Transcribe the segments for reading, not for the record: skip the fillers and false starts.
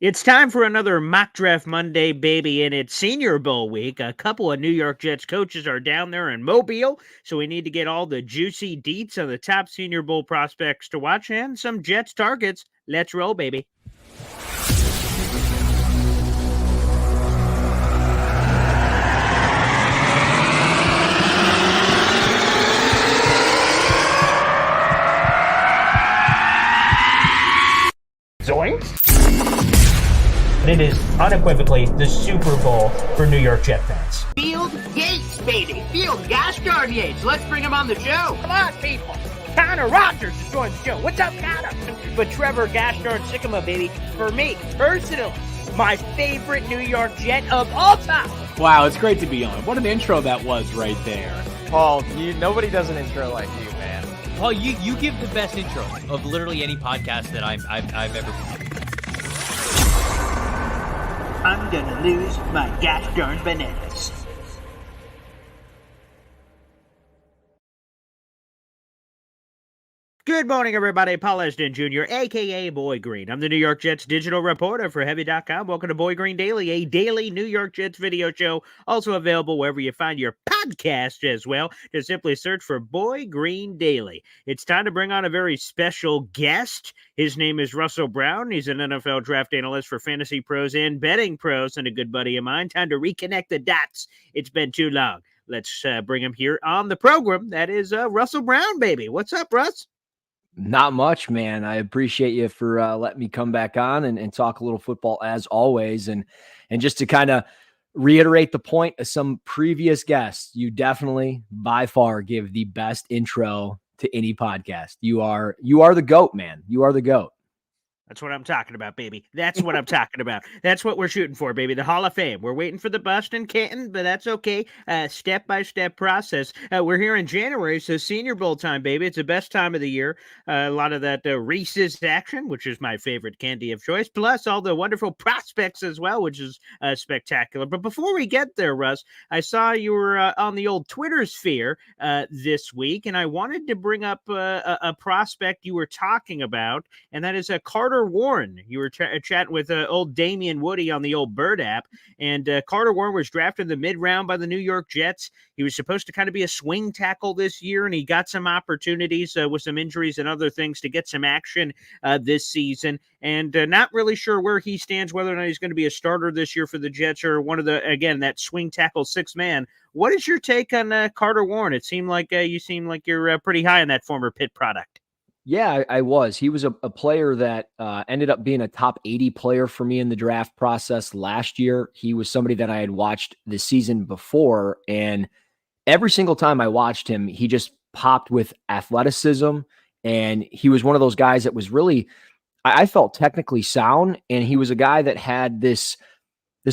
It's time for another Mock Draft Monday, baby, and it's Senior Bowl week. A couple of New York Jets coaches are down there in Mobile, so we need to get all the juicy deets on the top Senior Bowl prospects to watch and some Jets targets. Let's roll, baby. Zoinks! It is unequivocally the Super Bowl for New York Jet fans. Field Yates, baby. Field Gosh darn Yates. Let's bring him on the show. Come on, people. Connor Rogers is joining the show. What's up, Connor? But Trevor Gosh darn Sycamore, baby, for me, personally, my favorite New York Jet of all time. Wow, it's great to be on. What an intro that was right there. Paul, nobody does an intro like you, man. Paul, you give the best intro of literally any podcast that I've ever been. I'm gonna lose my gosh darn bananas. Good morning, everybody. Paul Esden Jr., a.k.a. Boy Green. I'm the New York Jets digital reporter for Heavy.com. Welcome to Boy Green Daily, a daily New York Jets video show, also available wherever you find your podcast as well. Just simply search for Boy Green Daily. It's time to bring on a very special guest. His name is Russell Brown. He's an NFL draft analyst for Fantasy Pros and Betting Pros, and a good buddy of mine. Time to reconnect the dots. It's been too long. Let's bring him here on the program. That is Russell Brown, baby. What's up, Russ? Not much, man. I appreciate you for letting me come back on and talk a little football as always. And just to kind of reiterate the point of some previous guests, you definitely by far give the best intro to any podcast. You are the GOAT, man. You are the GOAT. That's what I'm talking about, baby. That's what I'm talking about. That's what we're shooting for, baby. The Hall of Fame. We're waiting for the bust in Canton, but that's okay. Step-by-step process. We're here in January, so Senior Bowl time, baby. It's the best time of the year. A lot of that Reese's action, which is my favorite candy of choice, plus all the wonderful prospects as well, which is spectacular. But before we get there, Russ, I saw you were on the old Twitter sphere this week, and I wanted to bring up a prospect you were talking about, and that is Carter Warren. You were chatting with old Damian Woody on the old Bird app, and Carter Warren was drafted in the mid-round by the New York Jets. He was supposed to kind of be a swing tackle this year, and he got some opportunities with some injuries and other things to get some action this season, and not really sure where he stands, whether or not he's going to be a starter this year for the Jets or one of the, again, that swing tackle six-man. What is your take on Carter Warren? It seemed like you seem like you're pretty high on that former Pitt product. Yeah, I was. He was a player that ended up being a top 80 player for me in the draft process last year. He was somebody that I had watched the season before, and every single time I watched him, he just popped with athleticism, and he was one of those guys that was really, I felt, technically sound, and he was a guy that had this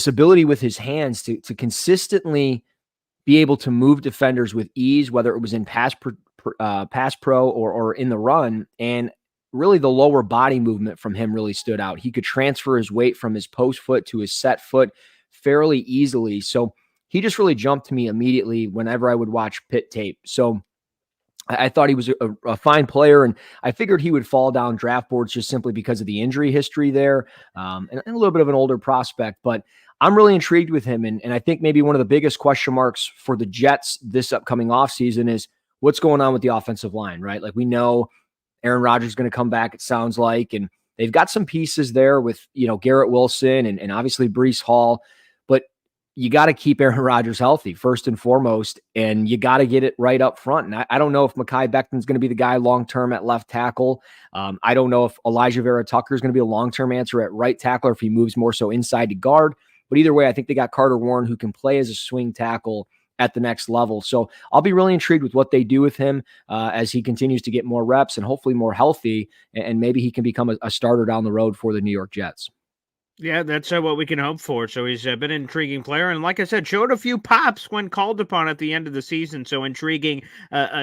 ability with his hands to consistently be able to move defenders with ease, whether it was in pass pro or in the run. And really the lower body movement from him really stood out. He could transfer his weight from his post foot to his set foot fairly easily. So he just really jumped to me immediately whenever I would watch Pitt tape. So I thought he was a fine player, and I figured he would fall down draft boards just simply because of the injury history there, and a little bit of an older prospect. But I'm really intrigued with him, and I think maybe one of the biggest question marks for the Jets this upcoming offseason is what's going on with the offensive line, right? Like, we know Aaron Rodgers is going to come back, it sounds like, and they've got some pieces there with, Garrett Wilson and obviously Breece Hall, but you got to keep Aaron Rodgers healthy first and foremost, and you got to get it right up front. And I don't know if Mekhi Becton's going to be the guy long-term at left tackle. I don't know if Elijah Vera Tucker is going to be a long-term answer at right tackle or if he moves more so inside to guard. But either way, I think they got Carter Warren who can play as a swing tackle at the next level. So I'll be really intrigued with what they do with him as he continues to get more reps and hopefully more healthy, and maybe he can become a starter down the road for the New York Jets. Yeah, that's what we can hope for. So he's been an intriguing player. And like I said, showed a few pops when called upon at the end of the season. So intriguing,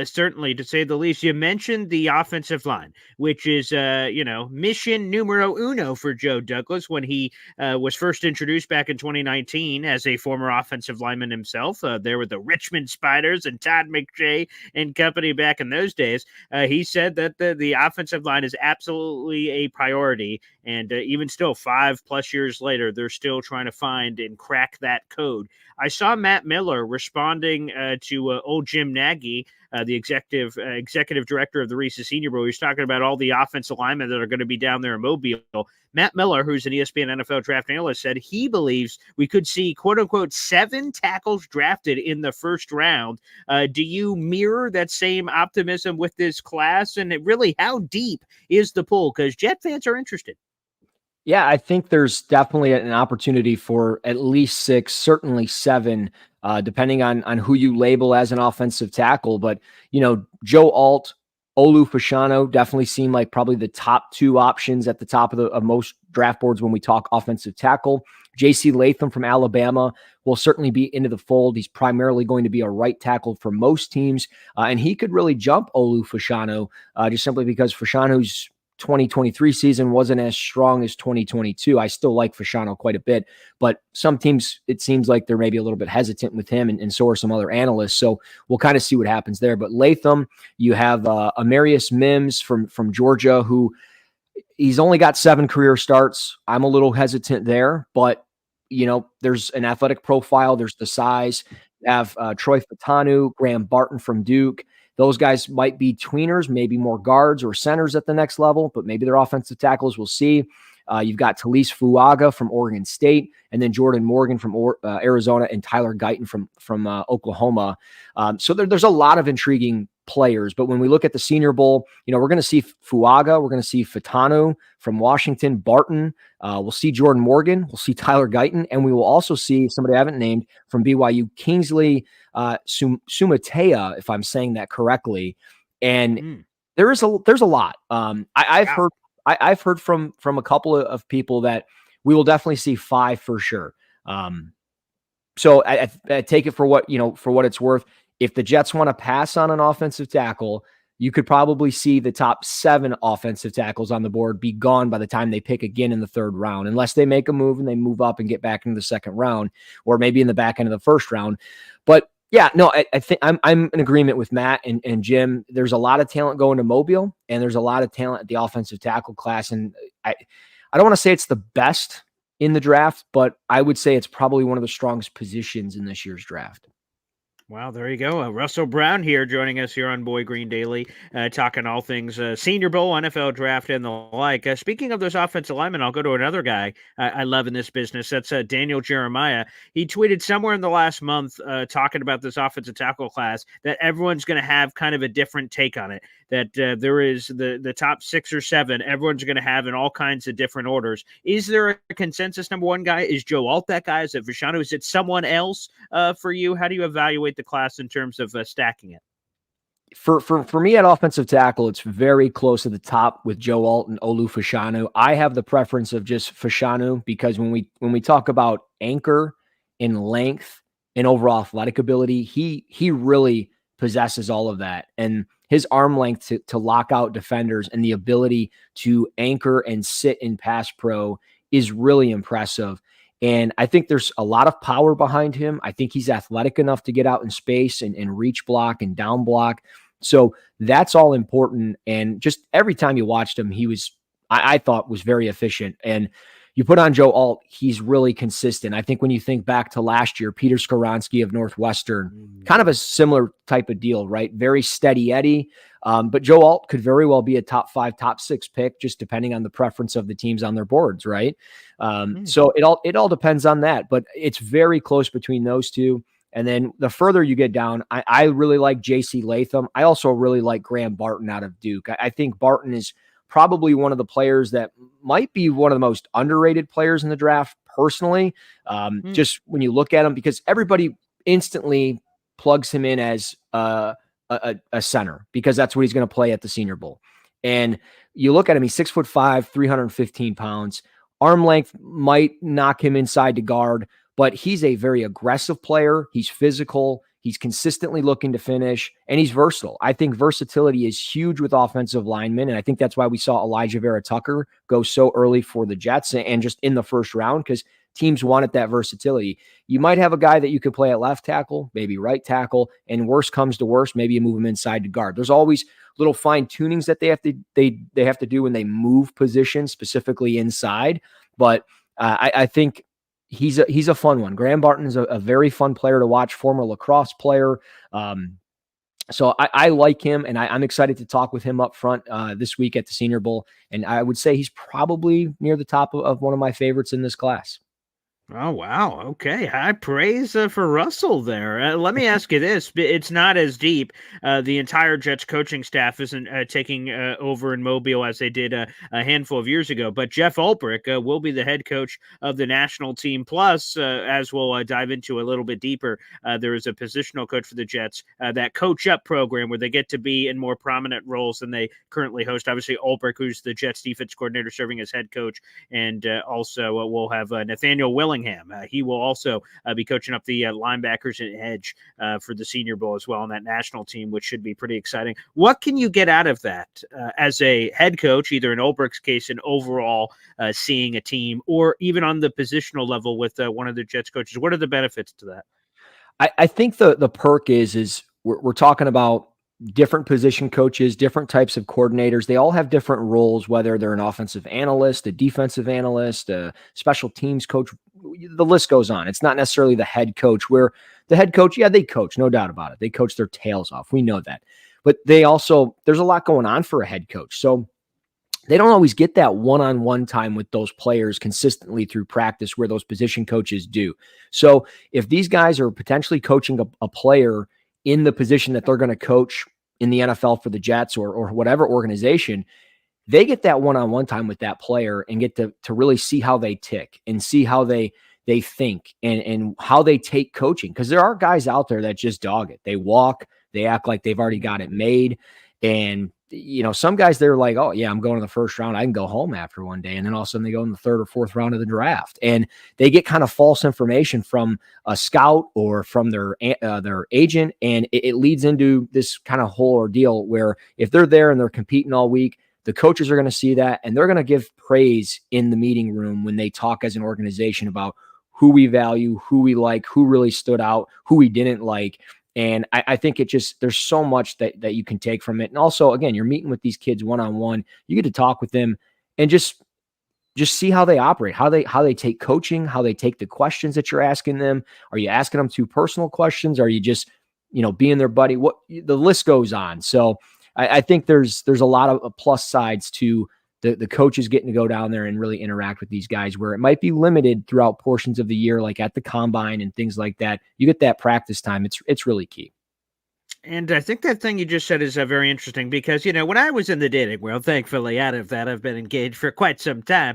certainly, to say the least. You mentioned the offensive line, which is, mission numero uno for Joe Douglas when he was first introduced back in 2019 as a former offensive lineman himself. There were the Richmond Spiders and Todd McShay and company back in those days. He said that the offensive line is absolutely a priority. And even still, 5+ plus years later, they're still trying to find and crack that code. I saw Matt Miller responding to old Jim Nagy, the executive director of the Reese's Senior Bowl. He was talking about all the offensive linemen that are going to be down there in Mobile. Matt Miller, who's an ESPN NFL draft analyst, said he believes we could see, quote unquote, 7 tackles drafted in the first round. Do you mirror that same optimism with this class? And really, how deep is the pool? Because Jet fans are interested. Yeah, I think there's definitely an opportunity for at least 6, certainly 7, depending on who you label as an offensive tackle. But, Joe Alt, Olu Fashanu definitely seem like probably the top 2 options at the top of most draft boards when we talk offensive tackle. J.C. Latham from Alabama will certainly be into the fold. He's primarily going to be a right tackle for most teams, and he could really jump Olu Fashanu just simply because Fashanu's 2023 season wasn't as strong as 2022. I still like Fashanu quite a bit, but some teams, it seems like they're maybe a little bit hesitant with him, and so are some other analysts. So we'll kind of see what happens there. But Latham, you have Amarius Mims from Georgia, who he's only got 7 career starts. I'm a little hesitant there, but there's an athletic profile. There's the size. You have Troy Fautanu, Graham Barton from Duke. Those guys might be tweeners, maybe more guards or centers at the next level, but maybe they're offensive tackles. We'll see. You've got Talise Fuaga from Oregon State, and then Jordan Morgan from Arizona, and Tyler Guyton from Oklahoma. So there's a lot of intriguing players. But when we look at the Senior Bowl, we're going to see Fuaga, we're going to see Fautanu from Washington, Barton. We'll see Jordan Morgan, we'll see Tyler Guyton, and we will also see somebody I haven't named from BYU, Kingsley Sumatea, if I'm saying that correctly. And there's a lot. I've heard from a couple of people that we will definitely see 5 for sure. So I take it for what it's worth. If the Jets want to pass on an offensive tackle, you could probably see the top 7 offensive tackles on the board be gone by the time they pick again in the 3rd round, unless they make a move and they move up and get back into the 2nd round, or maybe in the back end of the 1st round. But yeah, no, I think I'm in agreement with Matt and Jim. There's a lot of talent going to Mobile, and there's a lot of talent at the offensive tackle class. And I don't want to say it's the best in the draft, but I would say it's probably one of the strongest positions in this year's draft. Wow, there you go. Russell Brown here joining us here on Boy Green Daily, talking all things Senior Bowl, NFL draft, and the like. Speaking of those offensive linemen, I'll go to another guy I love in this business. That's Daniel Jeremiah. He tweeted somewhere in the last month talking about this offensive tackle class that everyone's going to have kind of a different take on it, that there is the top 6 or 7, everyone's going to have in all kinds of different orders. Is there a consensus number 1 guy? Is Joe Alt that guy? Is it Fashanu? Is it someone else for you? How do you evaluate the class in terms of stacking it? For me at offensive tackle, it's very close to the top with Joe Alt and Olu Fashanu. I have the preference of just Fashanu because when we talk about anchor and length and overall athletic ability, he really possesses all of that. And his arm length to lock out defenders and the ability to anchor and sit in pass pro is really impressive. And I think there's a lot of power behind him. I think he's athletic enough to get out in space and reach block and down block. So that's all important. And just every time you watched him, he was, I thought, was very efficient. And you put on Joe Alt, he's really consistent. I think when you think back to last year, Peter Skoronski of Northwestern, kind of a similar type of deal, right? Very steady Eddie. But Joe Alt could very well be a top 5, top 6 pick, just depending on the preference of the teams on their boards, right? So it all depends on that. But it's very close between those two. And then the further you get down, I really like J.C. Latham. I also really like Graham Barton out of Duke. I think Barton is probably one of the players that might be one of the most underrated players in the draft personally. Just when you look at him, because everybody instantly plugs him in as a center because that's what he's going to play at the Senior Bowl. And you look at him, he's 6'5", 315 pounds. Arm length might knock him inside to guard, but he's a very aggressive player. He's physical. He's consistently looking to finish, and he's versatile. I think versatility is huge with offensive linemen, and I think that's why we saw Elijah Vera Tucker go so early for the Jets and just in the 1st round, because teams wanted that versatility. You might have a guy that you could play at left tackle, maybe right tackle, and worst comes to worst, maybe you move him inside to guard. There's always little fine tunings that they have to do when they move positions, specifically inside. But I think he's a fun one. Graham Barton is a very fun player to watch, former lacrosse player. So I like him, and I'm excited to talk with him up front this week at the Senior Bowl. And I would say he's probably near the top of one of my favorites in this class. Oh, wow. Okay. High praise for Russell there. Let me ask you this. It's not as deep. The entire Jets coaching staff isn't taking over in Mobile as they did a handful of years ago. But Jeff Ulbrich will be the head coach of the national team. Plus, as we'll dive into a little bit deeper, there is a positional coach for the Jets, that coach up program where they get to be in more prominent roles than they currently host. Obviously, Ulbrich, who's the Jets defense coordinator, serving as head coach. And also we'll have Nathaniel Willingham. He will also be coaching up the linebackers and edge for the Senior Bowl as well on that national team, which should be pretty exciting. What can you get out of that as a head coach, either in Ulbrich's case and overall seeing a team, or even on the positional level with one of the Jets coaches? What are the benefits to that? I think the perk is we're talking about different position coaches, different types of coordinators. They all have different roles, whether they're an offensive analyst, a defensive analyst, a special teams coach. The list goes on. It's not necessarily the head coach, where the head coach, yeah, they coach, no doubt about it. They coach their tails off. We know that. But they also, there's a lot going on for a head coach. So they don't always get that one-on-one time with those players consistently through practice where those position coaches do. So if these guys are potentially coaching a player in the position that they're going to coach in the NFL for the Jets or whatever organization, they get that one-on-one time with that player and get to really see how they tick and see how they think and how they take coaching. Because there are guys out there that just dog it. They walk, they act like they've already got it made. And, you know, some guys, they're like, oh, yeah, I'm going to the first round. I can go home after one day. And then all of a sudden they go in the third or fourth round of the draft. And they get kind of false information from a scout or from their agent. And it leads into this kind of whole ordeal where if they're there and they're competing all week, the coaches are going to see that and they're going to give praise in the meeting room when they talk as an organization about who we value, who we like, who really stood out, who we didn't like. And I think there's so much that you can take from it. And also, again, you're meeting with these kids one-on-one. You get to talk with them and just see how they operate, how they take coaching, how they take the questions that you're asking them. Are you asking them too personal questions? Are you just, being their buddy? What the list goes on. So I think there's a lot of plus sides to the coaches getting to go down there and really interact with these guys, where it might be limited throughout portions of the year, like at the combine and things like that. You get that practice time. It's really key. And I think that thing you just said is very interesting because, when I was in the dating world, thankfully out of that, I've been engaged for quite some time.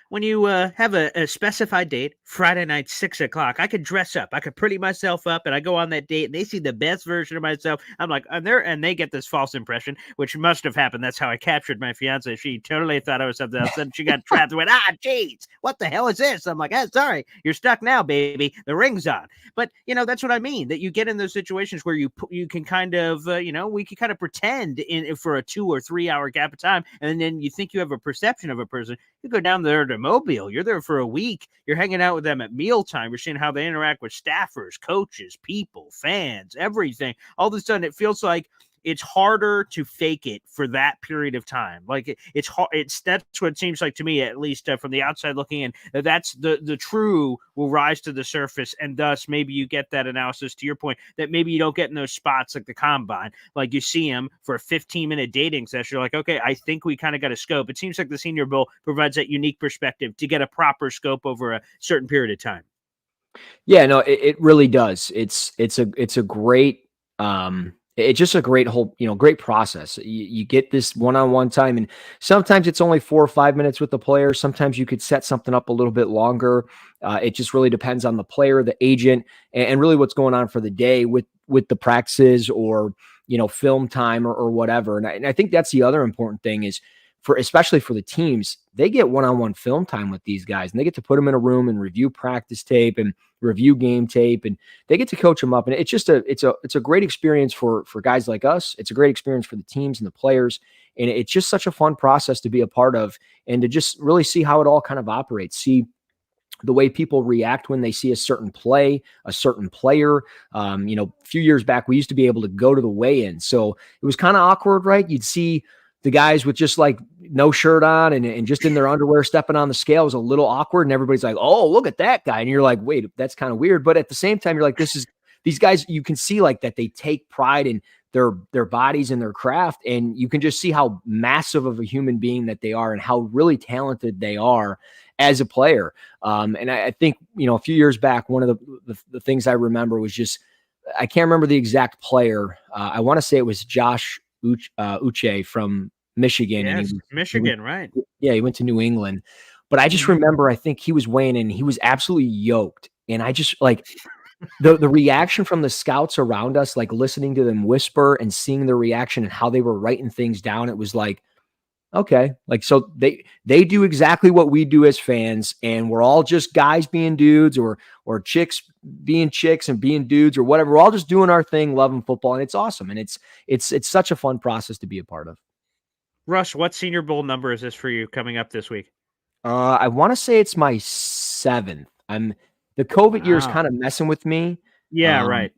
When you have a specified date, Friday night, 6:00, I could dress up. I could pretty myself up and I go on that date and they see the best version of myself. I'm like, and they get this false impression, which must have happened. That's how I captured my fiance. She totally thought I was something else. Then she got trapped and went, geez, what the hell is this? I'm like, sorry, you're stuck now, baby. The ring's on. But, that's what I mean, that you get in those situations where you can kind of, we can kind of pretend for a 2 or 3 hour gap of time. And then you think you have a perception of a person. You go down there to Mobile. You're there for a week. You're hanging out with them at mealtime. You're seeing how they interact with staffers, coaches, people, fans, everything. All of a sudden, it feels like it's harder to fake it for that period of time. Like it's hard. That's what it seems like to me, at least from the outside looking in. That's the true will rise to the surface, and thus maybe you get that analysis to your point that maybe you don't get in those spots like the combine. Like you see him for a 15-minute dating session. You're like, okay, I think we kind of got a scope. It seems like the Senior Bowl provides that unique perspective to get a proper scope over a certain period of time. Yeah, no, it really does. It's a great. It's just a great whole, great process. You get this one-on-one time, and sometimes it's only 4 or 5 minutes with the player. Sometimes you could set something up a little bit longer. It just really depends on the player, the agent, and really what's going on for the day with the practices or, film time or whatever. And I think that's the other important thing is especially for the teams, they get one-on-one film time with these guys, and they get to put them in a room and review practice tape and review game tape, and they get to coach them up. And it's just it's a great experience for guys like us. It's a great experience for the teams and the players. And it's just such a fun process to be a part of and to just really see how it all kind of operates. See the way people react when they see a certain play, a certain player. A few years back, we used to be able to go to the weigh-in. So it was kind of awkward, right? You'd see the guys with just like no shirt on and just in their underwear stepping on the scale was a little awkward. And everybody's like, oh, look at that guy. And you're like, wait, that's kind of weird. But at the same time, you're like, these guys, you can see like that they take pride in their bodies and their craft. And you can just see how massive of a human being that they are and how really talented they are as a player. And I think, a few years back, one of the things I remember was just, I can't remember the exact player. I want to say it was Josh Uche from Michigan. Yes, and he Michigan, right. Yeah, he went to New England. But I just remember, I think he was weighing in. He was absolutely yoked. And I just like the reaction from the scouts around us, like listening to them whisper and seeing their reaction and how they were writing things down. It was like, okay, like, so they do exactly what we do as fans, and we're all just guys being dudes or chicks being chicks and being dudes or whatever. We're all just doing our thing, loving football, and it's awesome. And it's such a fun process to be a part of. Russ, what Senior Bowl number is this for you coming up this week? I want to say it's my 7th. The COVID year is kind of messing with me. Yeah, right.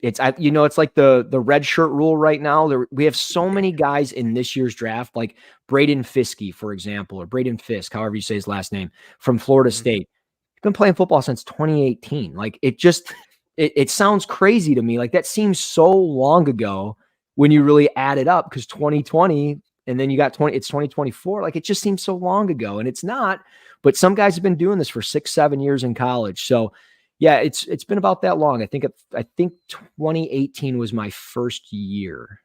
It's like the red shirt rule right now. We have so many guys in this year's draft, like Braden Fiske, for example, or Braden Fisk, however you say his last name, from Florida State. He's been playing football since 2018. Like it sounds crazy to me. Like that seems so long ago when you really add it up, because 2020 and then you got it's 2024. Like it just seems so long ago, and it's not. But some guys have been doing this for 6-7 years in college. So yeah, it's been about that long. I think 2018 was my first year.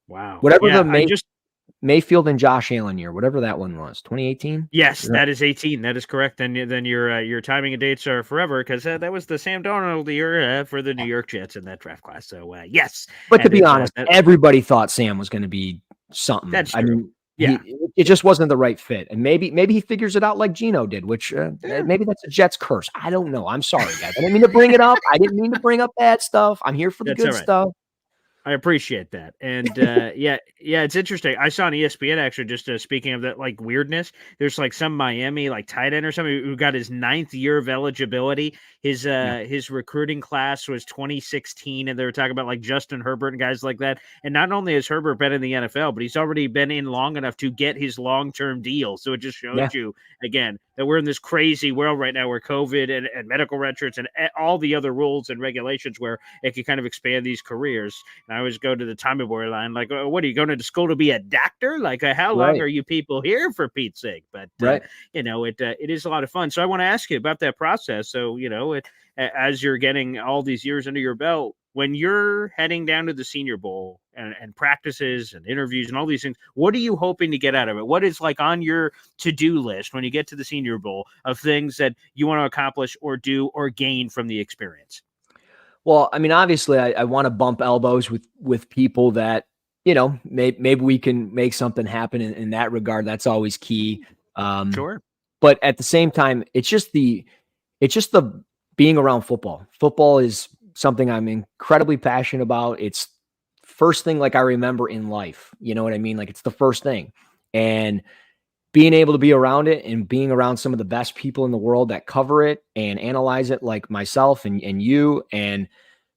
Wow. Whatever Mayfield and Josh Allen year, whatever that one was, 2018. Yes, that is 18. That is correct. Then your timing and dates are forever, because that was the Sam Darnold year for the New York Jets in that draft class. So yes. But to be honest, everybody thought Sam was going to be something. That's true. I mean, yeah, it just wasn't the right fit. And maybe he figures it out like Geno did, which maybe that's a Jets curse. I don't know. I'm sorry, guys. I didn't mean to bring it up. I didn't mean to bring up bad stuff. I'm here for the good stuff. I appreciate that. And yeah, it's interesting. I saw on ESPN actually, just speaking of that, like weirdness, there's like some Miami like tight end or something who got his 9th year of eligibility. His recruiting class was 2016, and they were talking about like Justin Herbert and guys like that. And not only has Herbert been in the NFL, but he's already been in long enough to get his long-term deal. So it just shows you again that we're in this crazy world right now where COVID and medical records and all the other rules and regulations where it can kind of expand these careers. And I always go to the Tommy Boy line, like, what are you going to school to be a doctor? Like, how long are you people here, for Pete's sake? But it is a lot of fun. So I want to ask you about that process. So as you're getting all these years under your belt, when you're heading down to the Senior Bowl and practices and interviews and all these things, what are you hoping to get out of it? What is like on your to-do list when you get to the Senior Bowl of things that you want to accomplish or do or gain from the experience? Well, I mean, obviously I want to bump elbows with people that, maybe we can make something happen in that regard. That's always key. Sure. But at the same time, it's just the being around football. Football is something I'm incredibly passionate about. It's first thing like I remember in life. You know what I mean? Like it's the first thing. And being able to be around it and being around some of the best people in the world that cover it and analyze it, like myself and you, and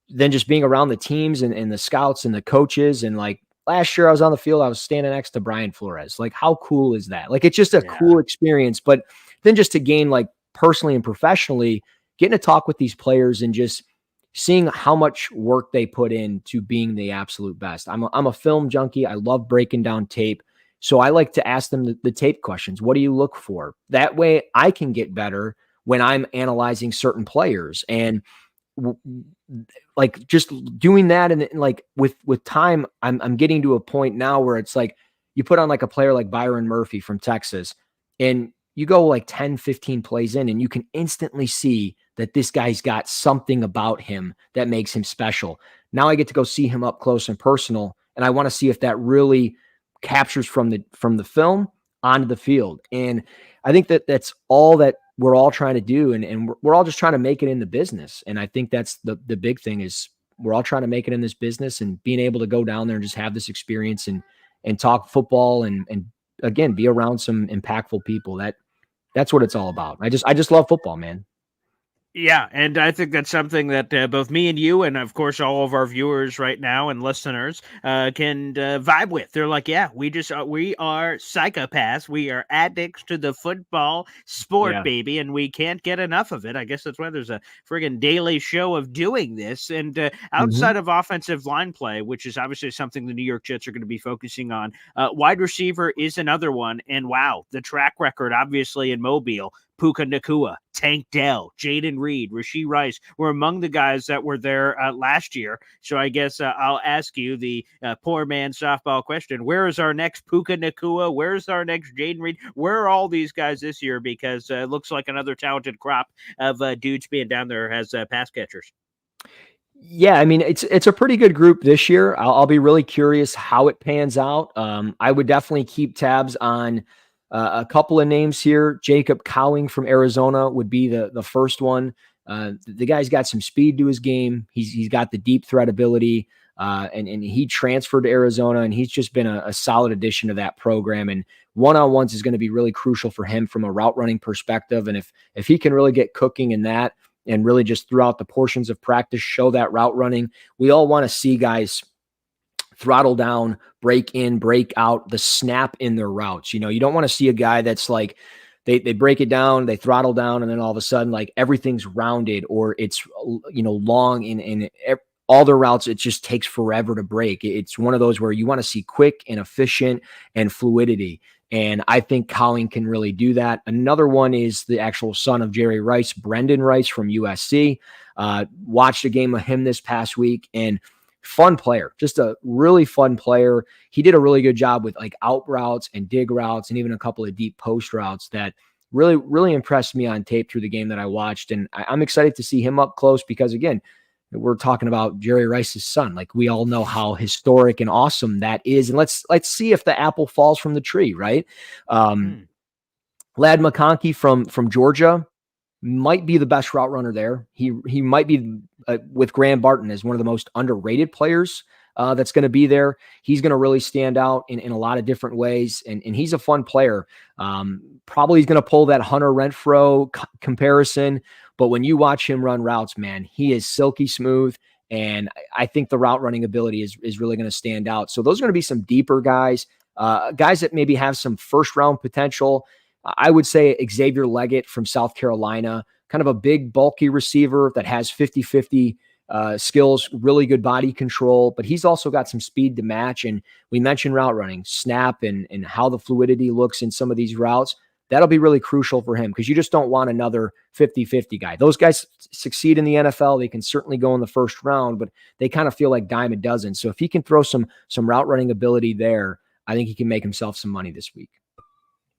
then just being around the teams and the scouts and the coaches. And like last year I was on the field, I was standing next to Brian Flores. Like how cool is that? Like it's just a cool experience. But then just to gain like personally and professionally, getting to talk with these players and just seeing how much work they put into being the absolute best. I'm a film junkie. I love breaking down tape. So I like to ask them the tape questions. What do you look for? That way I can get better when I'm analyzing certain players. And like just doing that. And like with time, I'm getting to a point now where it's like you put on like a player like Byron Murphy from Texas, and you go like 10, 15 plays in, and you can instantly see that this guy's got something about him that makes him special. Now I get to go see him up close and personal, and I want to see if that really captures from the film onto the field. And I think that's all that we're all trying to do. And we're all just trying to make it in the business. And I think that's the big thing is we're all trying to make it in this business, and being able to go down there and just have this experience and talk football and again, be around some impactful people. That's what it's all about. I just love football, man. Yeah, and I think that's something that both me and you, and of course all of our viewers right now and listeners, can vibe with. They're like, "Yeah, we are psychopaths. We are addicts to the football sport, Yeah. baby, and we can't get enough of it." I guess that's why there's a friggin' daily show of doing this. And Mhm. outside of offensive line play, which is obviously something the New York Jets are going to be focusing on, wide receiver is another one. And wow, the track record, obviously in Mobile. Puka Nakua, Tank Dell, Jaden Reed, Rashee Rice were among the guys that were there last year. So I guess I'll ask you the poor man softball question. Where is our next Puka Nakua? Where's our next Jaden Reed? Where are all these guys this year? Because it looks like another talented crop of dudes being down there as pass catchers. Yeah, I mean, it's a pretty good group this year. I'll be really curious how it pans out. I would definitely keep tabs on a couple of names here. Jacob Cowing from Arizona would be the first one. The guy's got some speed to his game. He's got the deep threat ability, and he transferred to Arizona, and he's just been a solid addition to that program. And one-on-ones is going to be really crucial for him from a route running perspective. And if he can really get cooking in that, and really just throughout the portions of practice, show that route running. We all want to see guys throttle down, break in, break out, the snap in their routes. You know, you don't want to see a guy that's like, they break it down, they throttle down, and then all of a sudden, like everything's rounded or it's, long in all their routes. It just takes forever to break. It's one of those where you want to see quick and efficient and fluidity. And I think Cowing can really do that. Another one is the actual son of Jerry Rice, Brendan Rice from USC. Watched a game of him this past week, and fun player, just a really fun player. He did a really good job with like out routes and dig routes and even a couple of deep post routes that really, really impressed me on tape through the game that I watched. And I'm excited to see him up close because, again, we're talking about Jerry Rice's son. Like, we all know how historic and awesome that is. And let's see if the apple falls from the tree, right? Lad McConkey from Georgia might be the best route runner there. He might be with Graham Barton as one of the most underrated players that's going to be there. He's going to really stand out in a lot of different ways. And he's a fun player. Probably he's going to pull that Hunter Renfrow comparison. But when you watch him run routes, man, he is silky smooth. And I think the route running ability is really going to stand out. So those are going to be some deeper guys, guys that maybe have some first round potential. I would say Xavier Leggett from South Carolina, kind of a big, bulky receiver that has 50-50 skills, really good body control, but he's also got some speed to match. And we mentioned route running, snap, and how the fluidity looks in some of these routes. That'll be really crucial for him because you just don't want another 50-50 guy. Those guys succeed in the NFL. They can certainly go in the first round, but they kind of feel like dime a dozen. So if he can throw some route running ability there, I think he can make himself some money this week.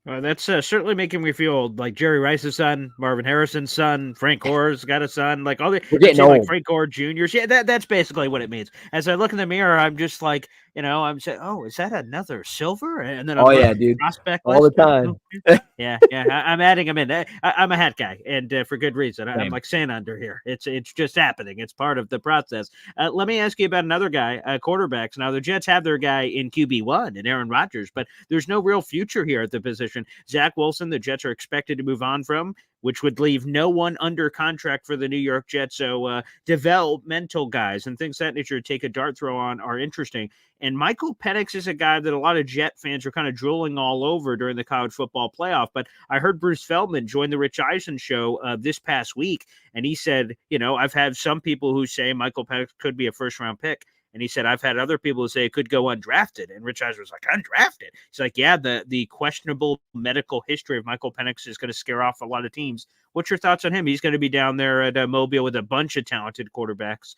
Well, that's certainly making me feel old. Like Jerry Rice's son, Marvin Harrison's son, Frank Gore's got a son. Like all the like Frank Gore Jr.'s. Yeah, that's basically what it means. As I look in the mirror, I'm just like, I'm saying, oh, is that another Silver? And then dude, prospect all list. the time. Yeah, I'm adding them in. I'm a hat guy, and for good reason. I'm like sand under here. It's just happening. It's part of the process. Let me ask you about another guy, quarterbacks. Now the Jets have their guy in QB1 and Aaron Rodgers, but there's no real future here at the position. Zach Wilson, the Jets are expected to move on from, which would leave no one under contract for the New York Jets. So developmental guys and things that nature to take a dart throw on are interesting. And Michael Penix is a guy that a lot of Jet fans are kind of drooling all over during the college football playoff. But I heard Bruce Feldman join the Rich Eisen show this past week, and he said, I've had some people who say Michael Penix could be a first-round pick. And he said, I've had other people who say it could go undrafted. And Rich Eisen was like, undrafted? He's like, yeah, the questionable medical history of Michael Penix is going to scare off a lot of teams. What's your thoughts on him? He's going to be down there at Mobile with a bunch of talented quarterbacks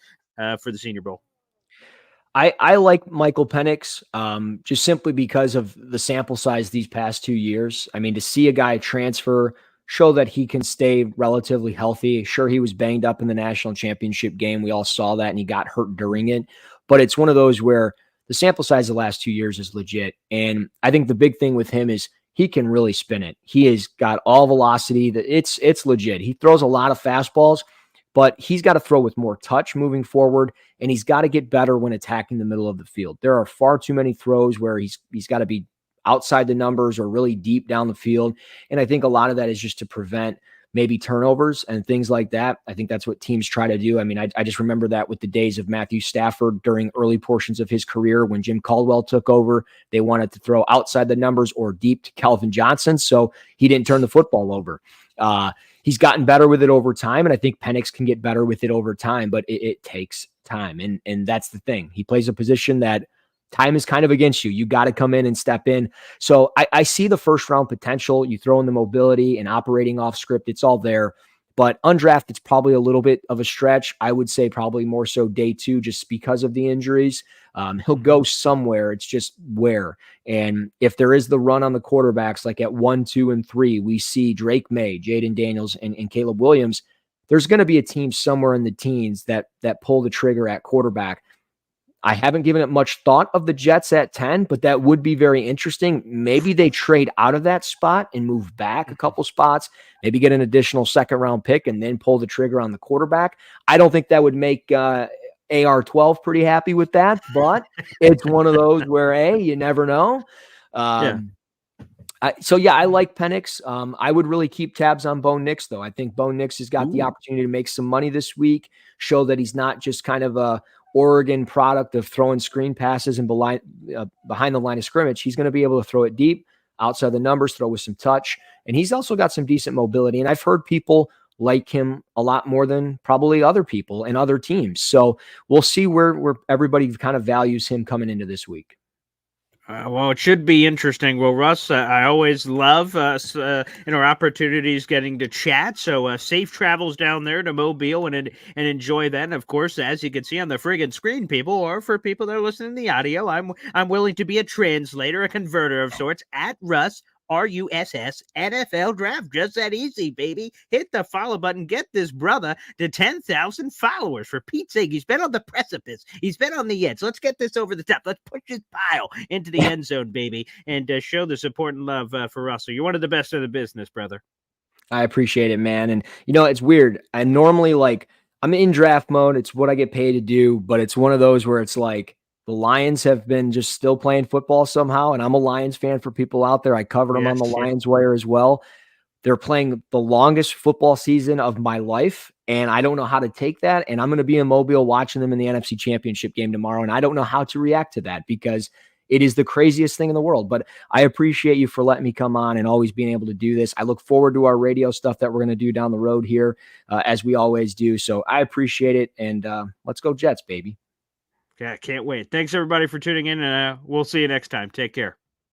for the Senior Bowl. I like Michael Penix just simply because of the sample size these past 2 years. I mean, to see a guy transfer, show that he can stay relatively healthy. Sure, he was banged up in the national championship game. We all saw that, and he got hurt during it. But it's one of those where the sample size of the last 2 years is legit. And I think the big thing with him is he can really spin it. He has got all velocity. It's legit. He throws a lot of fastballs, but he's got to throw with more touch moving forward, and he's got to get better when attacking the middle of the field. There are far too many throws where he's got to be outside the numbers or really deep down the field. And I think a lot of that is just to prevent maybe turnovers and things like that. I think that's what teams try to do. I mean, I just remember that with the days of Matthew Stafford during early portions of his career when Jim Caldwell took over. They wanted to throw outside the numbers or deep to Calvin Johnson, so he didn't turn the football over. He's gotten better with it over time, and I think Penix can get better with it over time, but it takes time, and that's the thing. He plays a position that time is kind of against you. You got to come in and step in. So I see the first round potential. You throw in the mobility and operating off script. It's all there. But undrafted, it's probably a little bit of a stretch. I would say probably more so day 2 just because of the injuries. He'll go somewhere. It's just where. And if there is the run on the quarterbacks, like at 1, 2, and 3, we see Drake May, Jaden Daniels, and Caleb Williams, there's going to be a team somewhere in the teens that pull the trigger at quarterback. I haven't given it much thought of the Jets at 10, but that would be very interesting. Maybe they trade out of that spot and move back a couple spots, maybe get an additional second-round pick and then pull the trigger on the quarterback. I don't think that would make AR-12 pretty happy with that, but it's one of those where, hey, you never know. I like Penix. I would really keep tabs on Bo Nix, though. I think Bo Nix has got the opportunity to make some money this week, show that he's not just kind of a Oregon product of throwing screen passes and behind the line of scrimmage. He's going to be able to throw it deep, outside the numbers, throw with some touch. And he's also got some decent mobility. And I've heard people like him a lot more than probably other people and other teams. So we'll see where everybody kind of values him coming into this week. Well, it should be interesting. Well, Russ, I always love opportunities getting to chat. So safe travels down there to Mobile and enjoy that. And of course, as you can see on the friggin' screen, people, or for people that are listening to the audio, I'm willing to be a translator, a converter of sorts at Russ. RUSS NFL Draft. Just that easy, baby. Hit the follow button. Get this brother to 10,000 followers. For Pete's sake, he's been on the precipice. He's been on the edge. Let's get this over the top. Let's push his pile into the end zone, baby, and show the support and love for Russell. You're one of the best in the business, brother. I appreciate it, man. And, it's weird. I normally, I'm in draft mode. It's what I get paid to do, but it's one of those where it's like, the Lions have been just still playing football somehow, and I'm a Lions fan for people out there. I covered them on the Lions Wire as well. They're playing the longest football season of my life, and I don't know how to take that, and I'm going to be in Mobile watching them in the NFC Championship game tomorrow, and I don't know how to react to that because it is the craziest thing in the world. But I appreciate you for letting me come on and always being able to do this. I look forward to our radio stuff that we're going to do down the road here, as we always do. So I appreciate it, and let's go Jets, baby. Yeah, can't wait. Thanks, everybody, for tuning in, and we'll see you next time. Take care.